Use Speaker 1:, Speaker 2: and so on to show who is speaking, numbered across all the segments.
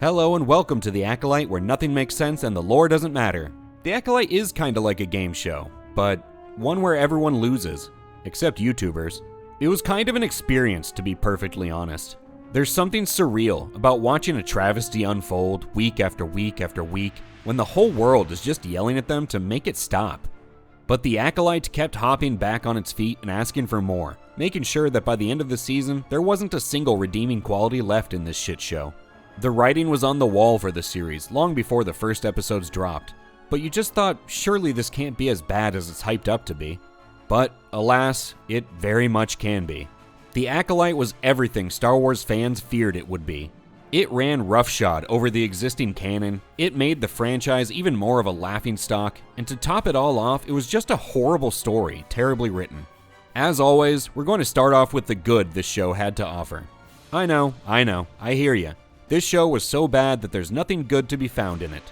Speaker 1: Hello and welcome to The Acolyte, where nothing makes sense and the lore doesn't matter. The Acolyte is kinda like a game show, but one where everyone loses, except YouTubers. It was kind of an experience, to be perfectly honest. There's something surreal about watching a travesty unfold week after week after week, when the whole world is just yelling at them to make it stop. But the Acolyte kept hopping back on its feet and asking for more, making sure that by the end of the season, there wasn't a single redeeming quality left in this shit show. The writing was on the wall for the series long before the first episodes dropped, but you just thought surely this can't be as bad as it's hyped up to be. But alas, it very much can be. The Acolyte was everything Star Wars fans feared it would be. It ran roughshod over the existing canon, it made the franchise even more of a laughingstock, and to top it all off, it was just a horrible story, terribly written. As always, we're going to start off with the good this show had to offer. I know, I hear ya. This show was so bad that there's nothing good to be found in it.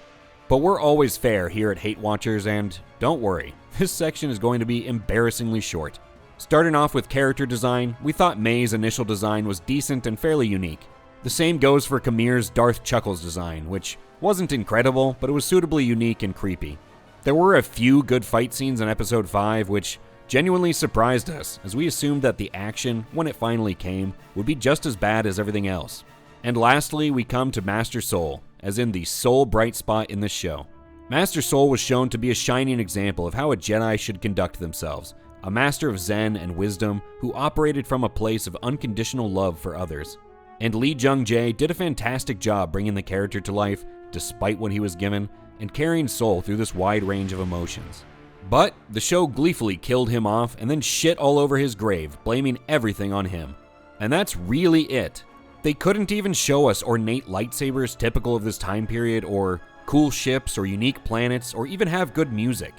Speaker 1: But we're always fair here at HateWatchers, and don't worry, this section is going to be embarrassingly short. Starting off with character design, we thought May's initial design was decent and fairly unique. The same goes for Kamir's Darth Chuckles design, which wasn't incredible, but it was suitably unique and creepy. There were a few good fight scenes in episode 5, which genuinely surprised us, as we assumed that the action, when it finally came, would be just as bad as everything else. And lastly, we come to Master Soul, as in the sole bright spot in this show. Master Soul was shown to be a shining example of how a Jedi should conduct themselves, a master of Zen and wisdom who operated from a place of unconditional love for others. And Lee Jung-jae did a fantastic job bringing the character to life, despite what he was given, and carrying Soul through this wide range of emotions. But the show gleefully killed him off and then shit all over his grave, blaming everything on him. And that's really it. They couldn't even show us ornate lightsabers typical of this time period, or cool ships, or unique planets, or even have good music.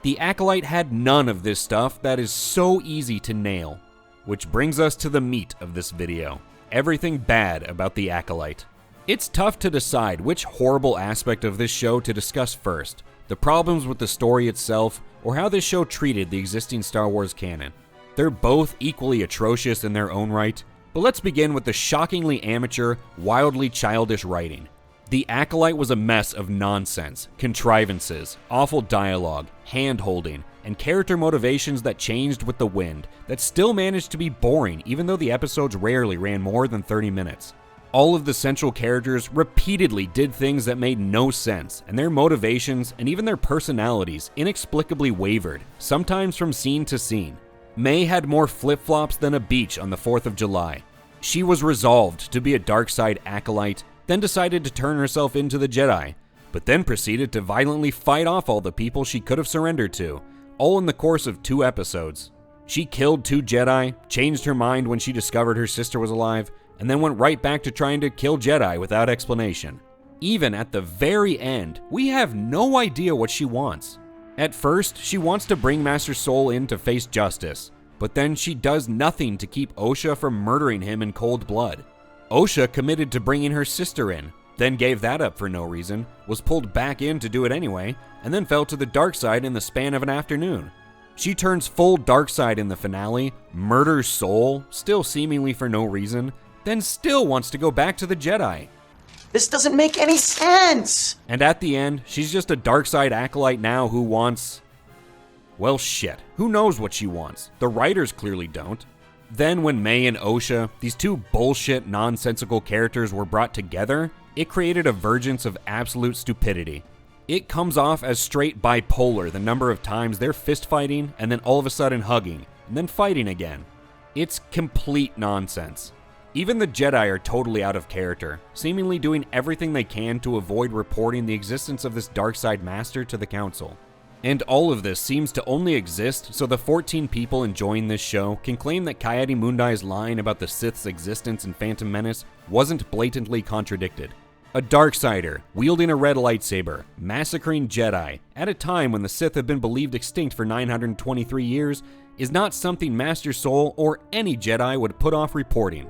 Speaker 1: The Acolyte had none of this stuff that is so easy to nail. Which brings us to the meat of this video. Everything bad about the Acolyte. It's tough to decide which horrible aspect of this show to discuss first. The problems with the story itself, or how this show treated the existing Star Wars canon. They're both equally atrocious in their own right. But let's begin with the shockingly amateur, wildly childish writing. The Acolyte was a mess of nonsense, contrivances, awful dialogue, hand-holding, and character motivations that changed with the wind, that still managed to be boring even though the episodes rarely ran more than 30 minutes. All of the central characters repeatedly did things that made no sense, and their motivations and even their personalities inexplicably wavered, sometimes from scene to scene. May had more flip-flops than a beach on the 4th of July. She was resolved to be a dark side acolyte, then decided to turn herself into the Jedi, but then proceeded to violently fight off all the people she could have surrendered to, all in the course of 2 episodes. She killed 2 Jedi, changed her mind when she discovered her sister was alive, and then went right back to trying to kill Jedi without explanation. Even at the very end, we have no idea what she wants. At first, she wants to bring Master Soul in to face justice, but then she does nothing to keep Osha from murdering him in cold blood. Osha committed to bringing her sister in, then gave that up for no reason, was pulled back in to do it anyway, and then fell to the dark side in the span of an afternoon. She turns full dark side in the finale, murders Soul, still seemingly for no reason, then still wants to go back to the Jedi.
Speaker 2: This doesn't make any sense!
Speaker 1: And at the end, she's just a dark side acolyte now who wants... well, shit. Who knows what she wants? The writers clearly don't. Then when May and Osha, these 2 bullshit, nonsensical characters were brought together, it created a vergence of absolute stupidity. It comes off as straight bipolar the number of times they're fist fighting and then all of a sudden hugging, and then fighting again. It's complete nonsense. Even the Jedi are totally out of character, seemingly doing everything they can to avoid reporting the existence of this dark side master to the Council. And all of this seems to only exist so the 14 people enjoying this show can claim that Ki-Adi-Mundi's line about the Sith's existence in Phantom Menace wasn't blatantly contradicted. A Darksider, wielding a red lightsaber, massacring Jedi, at a time when the Sith have been believed extinct for 923 years, is not something Master Soul or any Jedi would put off reporting.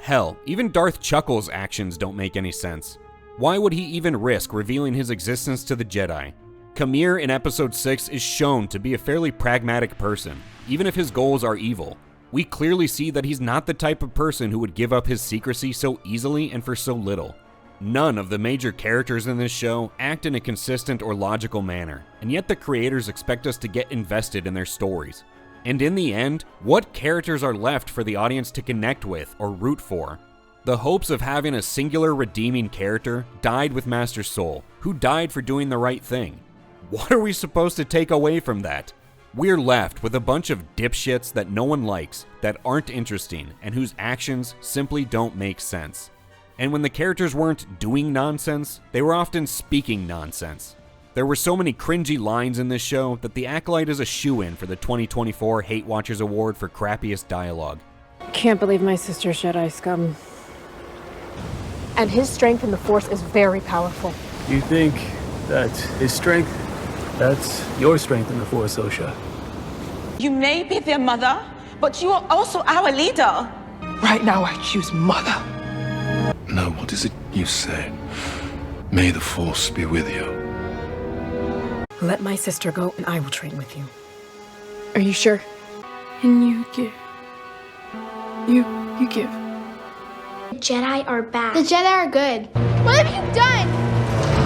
Speaker 1: Hell, even Darth Chuckles' actions don't make any sense. Why would he even risk revealing his existence to the Jedi? Kamir in episode 6 is shown to be a fairly pragmatic person, even if his goals are evil. We clearly see that he's not the type of person who would give up his secrecy so easily and for so little. None of the major characters in this show act in a consistent or logical manner, and yet the creators expect us to get invested in their stories. And in the end, what characters are left for the audience to connect with or root for? The hopes of having a singular redeeming character died with Master Soul, who died for doing the right thing. What are we supposed to take away from that? We're left with a bunch of dipshits that no one likes, that aren't interesting, and whose actions simply don't make sense. And when the characters weren't doing nonsense, they were often speaking nonsense. There were so many cringy lines in this show that the Acolyte is a shoo-in for the 2024 HateWatchers Award for crappiest dialogue.
Speaker 3: Can't believe my sister's Jedi scum.
Speaker 4: And his strength in the Force is very powerful.
Speaker 5: You think that's his strength? That's your strength in the Force, Osha.
Speaker 6: You may be their mother, but you are also our leader.
Speaker 7: Right now, I choose mother.
Speaker 8: No, what is it you said? May the Force be with you.
Speaker 3: Let my sister go and I will train with you.
Speaker 4: Are you sure?
Speaker 9: And you give. You give.
Speaker 10: The Jedi are bad.
Speaker 11: The Jedi are good. What have you done?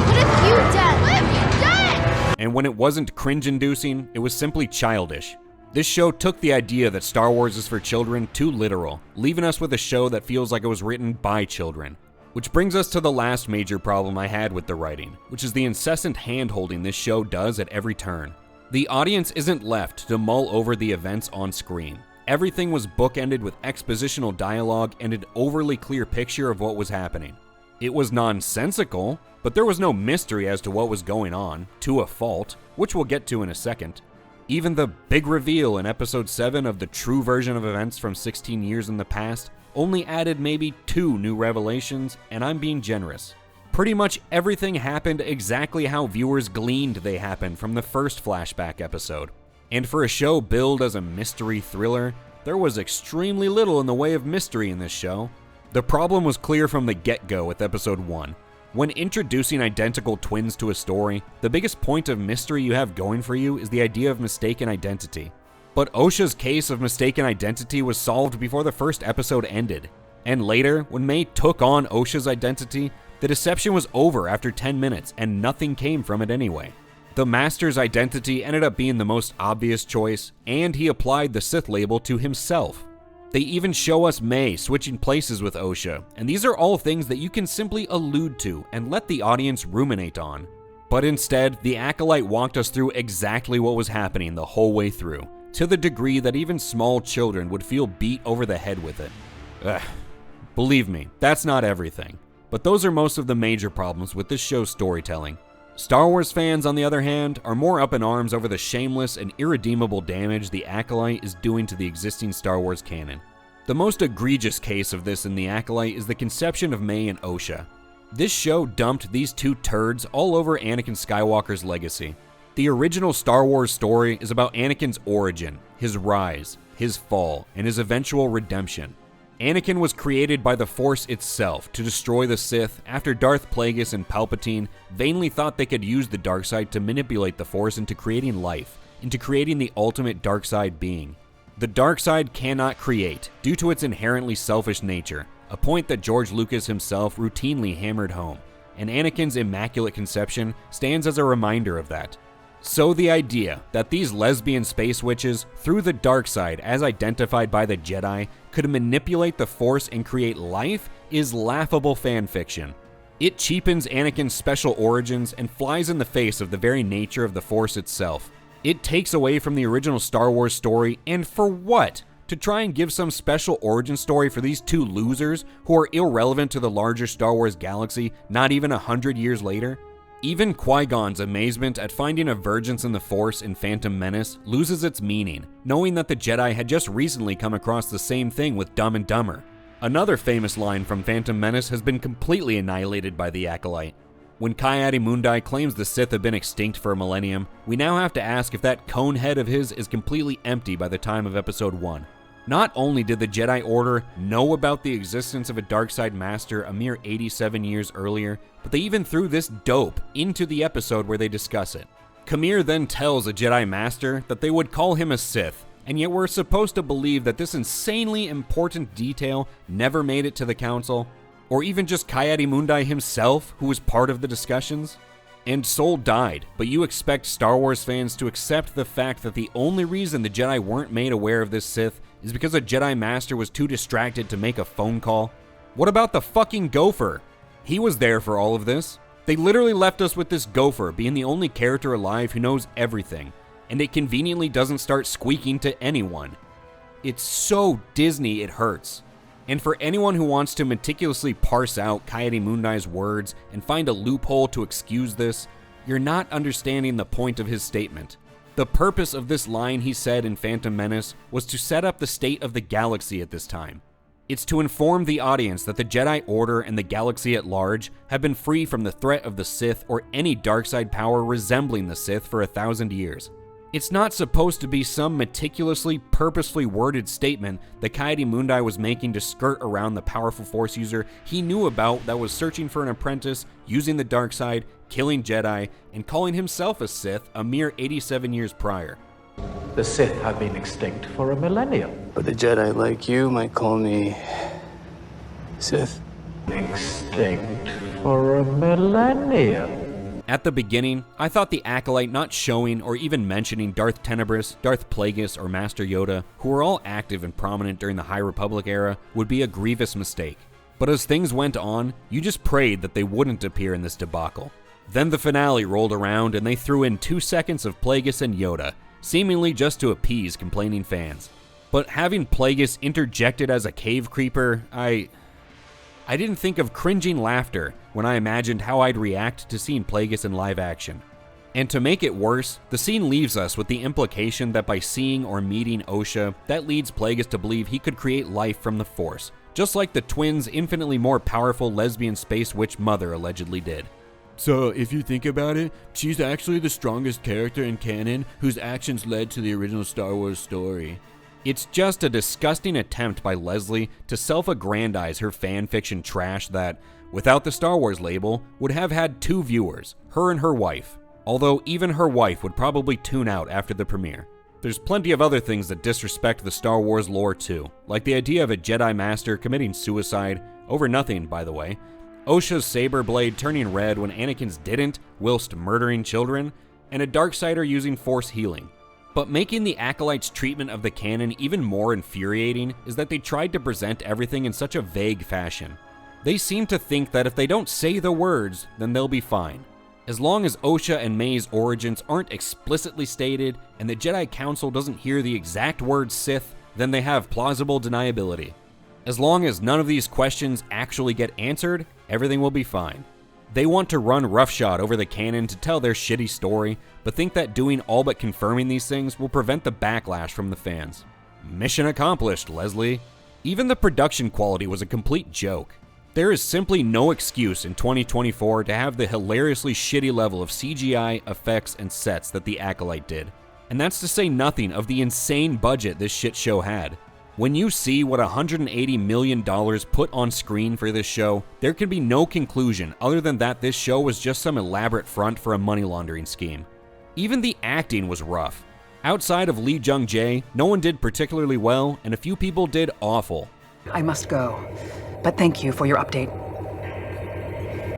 Speaker 11: What have you done? What have you done?
Speaker 1: And when it wasn't cringe-inducing, it was simply childish. This show took the idea that Star Wars is for children too literal, leaving us with a show that feels like it was written by children. Which brings us to the last major problem I had with the writing, which is the incessant hand-holding this show does at every turn. The audience isn't left to mull over the events on screen. Everything was bookended with expositional dialogue and an overly clear picture of what was happening. It was nonsensical, but there was no mystery as to what was going on, to a fault, which we'll get to in a second. Even the big reveal in episode 7 of the true version of events from 16 years in the past only added maybe 2 new revelations, and I'm being generous. Pretty much everything happened exactly how viewers gleaned they happened from the first flashback episode. And for a show billed as a mystery thriller, there was extremely little in the way of mystery in this show. The problem was clear from the get-go with episode 1. When introducing identical twins to a story, the biggest point of mystery you have going for you is the idea of mistaken identity. But Osha's case of mistaken identity was solved before the first episode ended. And later, when May took on Osha's identity, the deception was over after 10 minutes and nothing came from it anyway. The Master's identity ended up being the most obvious choice, and he applied the Sith label to himself. They even show us May switching places with Osha, and these are all things that you can simply allude to and let the audience ruminate on. But instead, the Acolyte walked us through exactly what was happening the whole way through, to the degree that even small children would feel beat over the head with it. Believe me, that's not everything. But those are most of the major problems with this show's storytelling. Star Wars fans, on the other hand, are more up in arms over the shameless and irredeemable damage the Acolyte is doing to the existing Star Wars canon. The most egregious case of this in the Acolyte is the conception of May and Osha. This show dumped these two turds all over Anakin Skywalker's legacy. The original Star Wars story is about Anakin's origin, his rise, his fall, and his eventual redemption. Anakin was created by the Force itself to destroy the Sith after Darth Plagueis and Palpatine vainly thought they could use the dark side to manipulate the Force into creating life, into creating the ultimate dark side being. The dark side cannot create, due to its inherently selfish nature, a point that George Lucas himself routinely hammered home, and Anakin's immaculate conception stands as a reminder of that. So the idea that these lesbian space witches, through the dark side as identified by the Jedi, could manipulate the Force and create life is laughable fanfiction. It cheapens Anakin's special origins and flies in the face of the very nature of the Force itself. It takes away from the original Star Wars story, and for what? To try and give some special origin story for these two losers who are irrelevant to the larger Star Wars galaxy not even 100 years later? Even Qui-Gon's amazement at finding a vergence in the Force in Phantom Menace loses its meaning, knowing that the Jedi had just recently come across the same thing with Dumb and Dumber. Another famous line from Phantom Menace has been completely annihilated by the Acolyte. When Ki-Adi-Mundi claims the Sith have been extinct for a millennium, we now have to ask if that cone head of his is completely empty by the time of Episode 1. Not only did the Jedi Order know about the existence of a Darkseid Master a mere 87 years earlier, but they even threw this dope into the episode where they discuss it. Kamir then tells a Jedi Master that they would call him a Sith, and yet we're supposed to believe that this insanely important detail never made it to the Council? Or even just Ki-Adi-Mundi himself, who was part of the discussions? And Soul died, but you expect Star Wars fans to accept the fact that the only reason the Jedi weren't made aware of this Sith is because a Jedi Master was too distracted to make a phone call? What about the fucking Gopher? He was there for all of this. They literally left us with this Gopher being the only character alive who knows everything, and it conveniently doesn't start squeaking to anyone. It's so Disney it hurts. And for anyone who wants to meticulously parse out Ki-Adi-Mundi's words and find a loophole to excuse this, you're not understanding the point of his statement. The purpose of this line he said in Phantom Menace was to set up the state of the galaxy at this time. It's to inform the audience that the Jedi Order and the galaxy at large have been free from the threat of the Sith or any dark side power resembling the Sith for 1,000 years. It's not supposed to be some meticulously, purposefully worded statement that Ki-Adi-Mundi was making to skirt around the powerful Force user he knew about that was searching for an apprentice, using the dark side, killing Jedi, and calling himself a Sith a mere 87 years prior.
Speaker 12: The Sith have been extinct for a millennium.
Speaker 5: But the Jedi like you might call me Sith.
Speaker 12: Extinct for a millennium.
Speaker 1: At the beginning, I thought the Acolyte not showing or even mentioning Darth Tenebrous, Darth Plagueis, or Master Yoda, who were all active and prominent during the High Republic era, would be a grievous mistake. But as things went on, you just prayed that they wouldn't appear in this debacle. Then the finale rolled around and they threw in 2 seconds of Plagueis and Yoda, seemingly just to appease complaining fans. But having Plagueis interjected as a cave creeper, I didn't think of cringing laughter when I imagined how I'd react to seeing Plagueis in live action. And to make it worse, the scene leaves us with the implication that by seeing or meeting Osha, that leads Plagueis to believe he could create life from the Force, just like the twins' infinitely more powerful lesbian space witch mother allegedly did.
Speaker 13: So, if you think about it, she's actually the strongest character in canon whose actions led to the original Star Wars story.
Speaker 1: It's just a disgusting attempt by Leslye to self-aggrandize her fanfiction trash that, without the Star Wars label, would have had 2 viewers, her and her wife. Although even her wife would probably tune out after the premiere. There's plenty of other things that disrespect the Star Wars lore too, like the idea of a Jedi Master committing suicide, over nothing by the way, Osha's saber blade turning red when Anakin's didn't, whilst murdering children, and a Darksider using Force healing. But making the Acolyte's treatment of the canon even more infuriating is that they tried to present everything in such a vague fashion. They seem to think that if they don't say the words, then they'll be fine. As long as Osha and May's origins aren't explicitly stated, and the Jedi Council doesn't hear the exact word Sith, then they have plausible deniability. As long as none of these questions actually get answered, everything will be fine. They want to run roughshod over the canon to tell their shitty story, but think that doing all but confirming these things will prevent the backlash from the fans. Mission accomplished, Leslye. Even the production quality was a complete joke. There is simply no excuse in 2024 to have the hilariously shitty level of CGI, effects, and sets that the Acolyte did. And that's to say nothing of the insane budget this shit show had. When you see what $180 million put on screen for this show, there can be no conclusion other than that this show was just some elaborate front for a money laundering scheme. Even the acting was rough. Outside of Lee Jung-jae, no one did particularly well, and a few people did awful.
Speaker 3: I must go, but thank you for your update.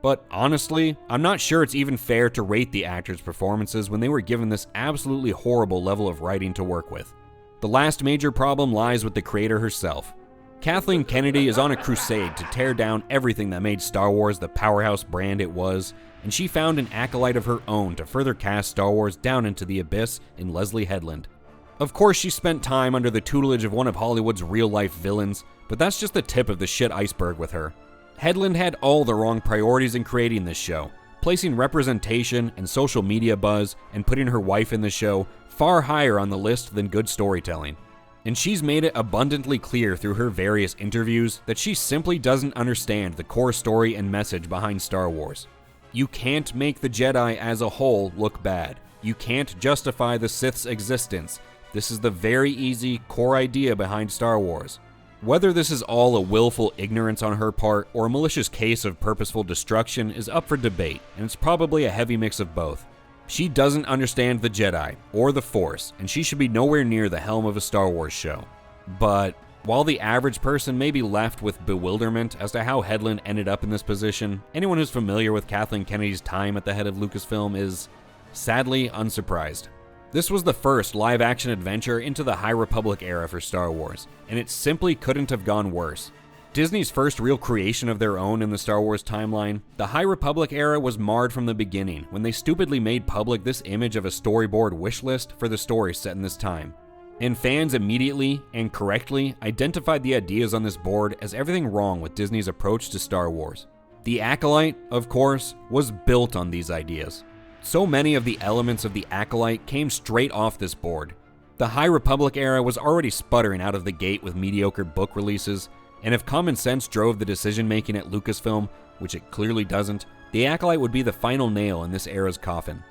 Speaker 1: But honestly, I'm not sure it's even fair to rate the actors' performances when they were given this absolutely horrible level of writing to work with. The last major problem lies with the creator herself. Kathleen Kennedy is on a crusade to tear down everything that made Star Wars the powerhouse brand it was, and she found an acolyte of her own to further cast Star Wars down into the abyss in Leslye Headland. Of course, she spent time under the tutelage of one of Hollywood's real-life villains, but that's just the tip of the shit iceberg with her. Headland had all the wrong priorities in creating this show, placing representation and social media buzz and putting her wife in the show far higher on the list than good storytelling. And she's made it abundantly clear through her various interviews that she simply doesn't understand the core story and message behind Star Wars. You can't make the Jedi as a whole look bad. You can't justify the Sith's existence. This is the very easy core idea behind Star Wars. Whether this is all a willful ignorance on her part or a malicious case of purposeful destruction is up for debate, and it's probably a heavy mix of both. She doesn't understand the Jedi or the Force, and she should be nowhere near the helm of a Star Wars show. But While the average person may be left with bewilderment as to how Headland ended up in this position, anyone who's familiar with Kathleen Kennedy's time at the head of Lucasfilm is sadly unsurprised. This was the first live-action adventure into the High Republic era for Star Wars, and it simply couldn't have gone worse. Disney's first real creation of their own in the Star Wars timeline, the High Republic era was marred from the beginning when they stupidly made public this image of a storyboard wish list for the story set in this time. And fans immediately, and correctly, identified the ideas on this board as everything wrong with Disney's approach to Star Wars. The Acolyte, of course, was built on these ideas. So many of the elements of the Acolyte came straight off this board. The High Republic era was already sputtering out of the gate with mediocre book releases, and if common sense drove the decision-making at Lucasfilm, which it clearly doesn't, the Acolyte would be the final nail in this era's coffin.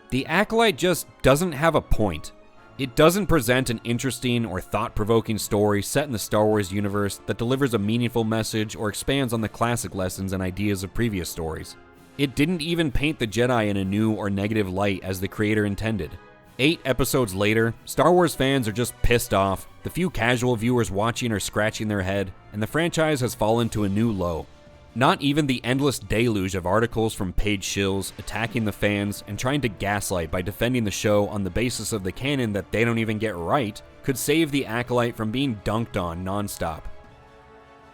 Speaker 1: The Acolyte just doesn't have a point. It doesn't present an interesting or thought-provoking story set in the Star Wars universe that delivers a meaningful message or expands on the classic lessons and ideas of previous stories. It didn't even paint the Jedi in a new or negative light as the creator intended. 8 episodes later, Star Wars fans are just pissed off, the few casual viewers watching are scratching their head, and the franchise has fallen to a new low. Not even the endless deluge of articles from paid shills attacking the fans and trying to gaslight by defending the show on the basis of the canon that they don't even get right could save the Acolyte from being dunked on nonstop.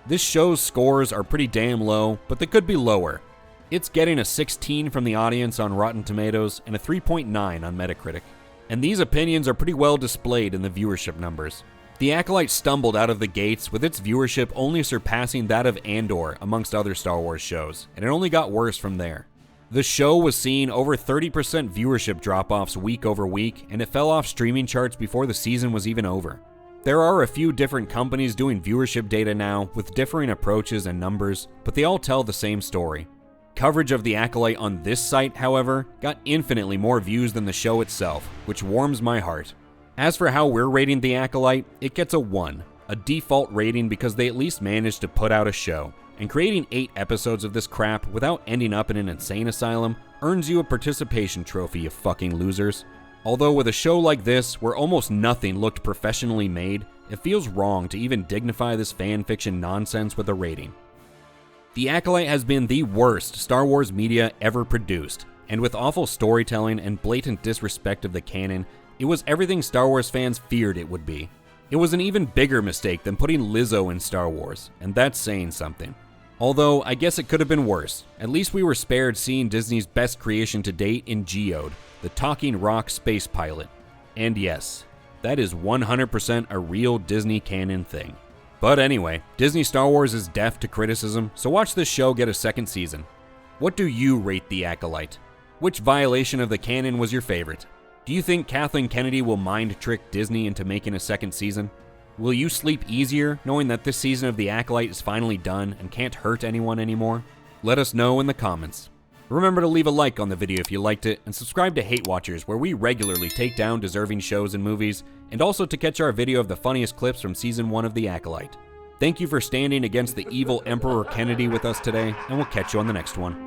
Speaker 1: This show's scores are pretty damn low, but they could be lower. It's getting a 16 from the audience on Rotten Tomatoes and a 3.9 on Metacritic. And these opinions are pretty well displayed in the viewership numbers. The Acolyte stumbled out of the gates with its viewership only surpassing that of Andor amongst other Star Wars shows, and it only got worse from there. The show was seeing over 30% viewership drop-offs week over week, and it fell off streaming charts before the season was even over. There are a few different companies doing viewership data now with differing approaches and numbers, but they all tell the same story. Coverage of the Acolyte on this site, however, got infinitely more views than the show itself, which warms my heart. As for how we're rating the Acolyte, it gets a 1, a default rating because they at least managed to put out a show, and creating 8 episodes of this crap without ending up in an insane asylum earns you a participation trophy, you fucking losers. Although with a show like this, where almost nothing looked professionally made, it feels wrong to even dignify this fanfiction nonsense with a rating. The Acolyte has been the worst Star Wars media ever produced, and with awful storytelling and blatant disrespect of the canon, it was everything Star Wars fans feared it would be. It was an even bigger mistake than putting Lizzo in Star Wars, and that's saying something. Although, I guess it could have been worse. At least we were spared seeing Disney's best creation to date in Geode, the talking rock space pilot. And yes, that is 100% a real Disney canon thing. But anyway, Disney Star Wars is deaf to criticism, so watch this show get a second season. What do you rate the Acolyte? Which violation of the canon was your favorite? Do you think Kathleen Kennedy will mind trick Disney into making a second season? Will you sleep easier knowing that this season of The Acolyte is finally done and can't hurt anyone anymore? Let us know in the comments. Remember to leave a like on the video if you liked it, and subscribe to HateWatchers, where we regularly take down deserving shows and movies, and also to catch our video of the funniest clips from Season 1 of The Acolyte. Thank you for standing against the evil Emperor Kennedy with us today, and we'll catch you on the next one.